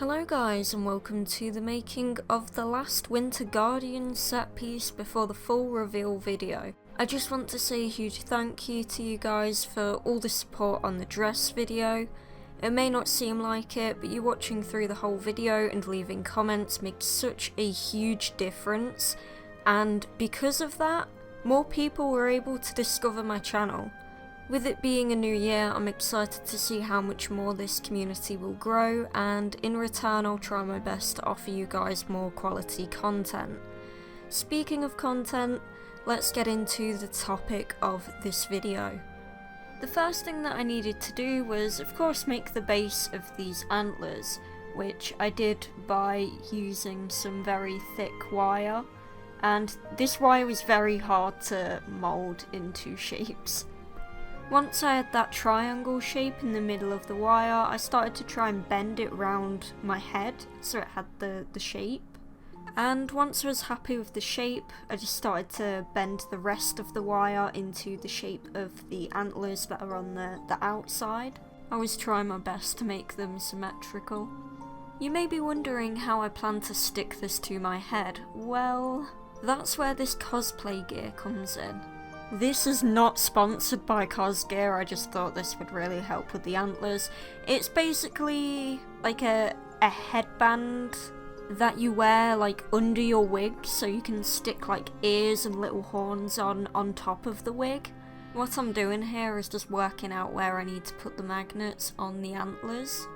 Hello guys and welcome to the making of the last Winter Guardian set piece before the full reveal video. I just want to say a huge thank you to you guys for all the support on the dress video. It may not seem like it, but you watching through the whole video and leaving comments makes such a huge difference, and because of that, more people were able to discover my channel. With it being a new year, I'm excited to see how much more this community will grow, and in return I'll try my best to offer you guys more quality content. Speaking of content, let's get into the topic of this video. The first thing that I needed to do was, of course, make the base of these antlers, which I did by using some very thick wire, and this wire was very hard to mould into shapes. Once I had that triangle shape in the middle of the wire, I started to try and bend it round my head so it had the shape. And once I was happy with the shape, I just started to bend the rest of the wire into the shape of the antlers that are on the outside. I was trying my best to make them symmetrical. You may be wondering how I plan to stick this to my head. Well, that's where this cosplay gear comes in. This is not sponsored by Cosgear, I just thought this would really help with the antlers. It's basically like a headband that you wear like under your wig, so you can stick like ears and little horns on top of the wig. What I'm doing here is just working out where I need to put the magnets on the antlers.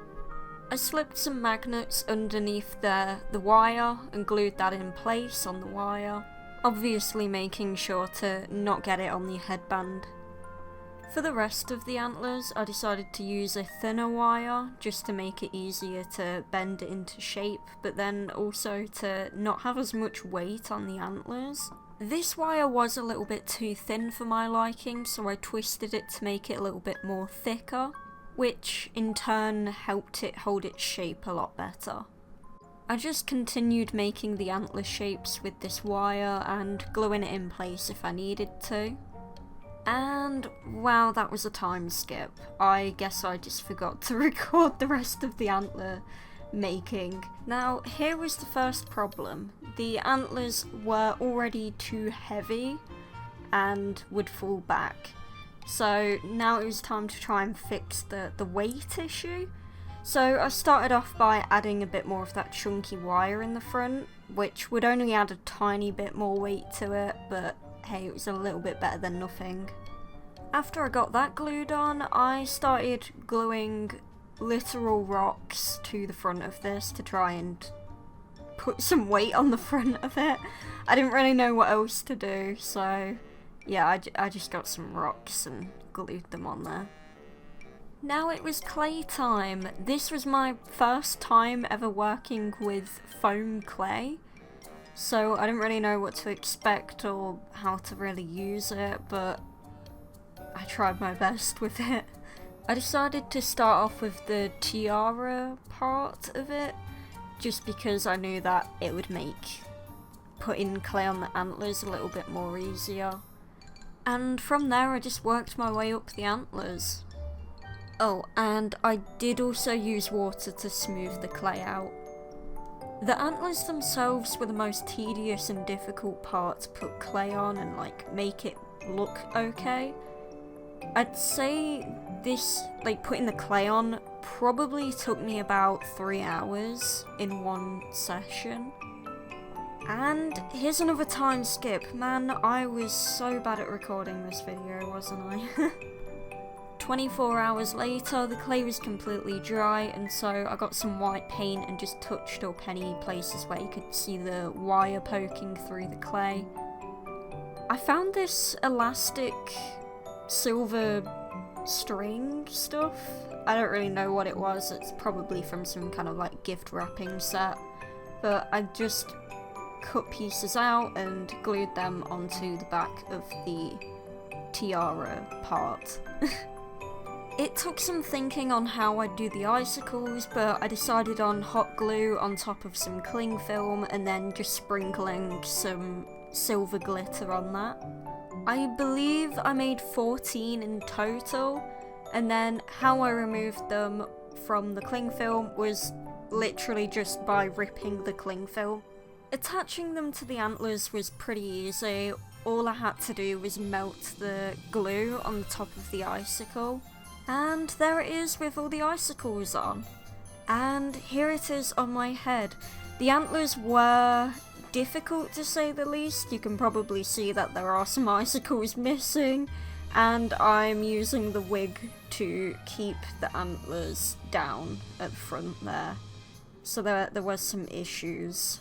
I slipped some magnets underneath the wire and glued that in place on the wire. Obviously making sure to not get it on the headband. For the rest of the antlers, I decided to use a thinner wire just to make it easier to bend it into shape, but then also to not have as much weight on the antlers. This wire was a little bit too thin for my liking, so I twisted it to make it a little bit more thicker, which in turn helped it hold its shape a lot better. I just continued making the antler shapes with this wire and gluing it in place if I needed to. And wow, that was a time skip. I guess I just forgot to record the rest of the antler making. Now, here was the first problem. The antlers were already too heavy and would fall back. So now it was time to try and fix the weight issue. So I started off by adding a bit more of that chunky wire in the front, which would only add a tiny bit more weight to it, but hey, it was a little bit better than nothing. After I got that glued on, I started gluing literal rocks to the front of this to try and put some weight on the front of it. I didn't really know what else to do, so yeah, I just got some rocks and glued them on there. Now it was clay time. This was my first time ever working with foam clay, so I didn't really know what to expect or how to really use it, but I tried my best with it. I decided to start off with the tiara part of it, just because I knew that it would make putting clay on the antlers a little bit more easier. And from there I just worked my way up the antlers. Oh, and I did also use water to smooth the clay out. The antlers themselves were the most tedious and difficult part to put clay on and like make it look okay. I'd say this, like putting the clay on, probably took me about 3 hours in one session. And here's another time skip. Man, I was so bad at recording this video, wasn't I? 24 hours later, the clay was completely dry, and so I got some white paint and just touched up any places where you could see the wire poking through the clay. I found this elastic silver string stuff. I don't really know what it was. It's probably from some kind of like gift wrapping set, but I just cut pieces out and glued them onto the back of the tiara part. It took some thinking on how I'd do the icicles, but I decided on hot glue on top of some cling film and then just sprinkling some silver glitter on that. I believe I made 14 in total, and then how I removed them from the cling film was literally just by ripping the cling film. Attaching them to the antlers was pretty easy. All I had to do was melt the glue on the top of the icicle. And there it is with all the icicles on. And here it is on my head. The antlers were difficult to say the least. You can probably see that there are some icicles missing. And I'm using the wig to keep the antlers down at the front there. So there was some issues.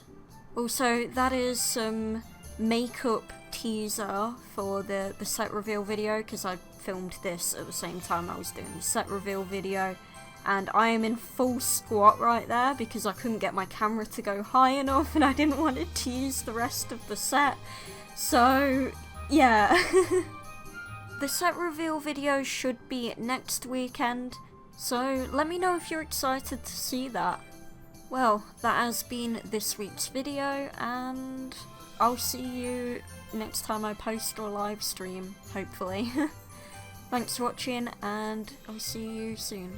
Also, that is some makeup teaser for the set reveal video, because I filmed this at the same time I was doing the set reveal video. And I am in full squat right there because I couldn't get my camera to go high enough and I didn't want to tease the rest of the set. So, yeah. The set reveal video should be next weekend, so let me know if you're excited to see that. Well, that has been this week's video, and I'll see you next time I post or live stream, hopefully. Thanks for watching, and I'll see you soon.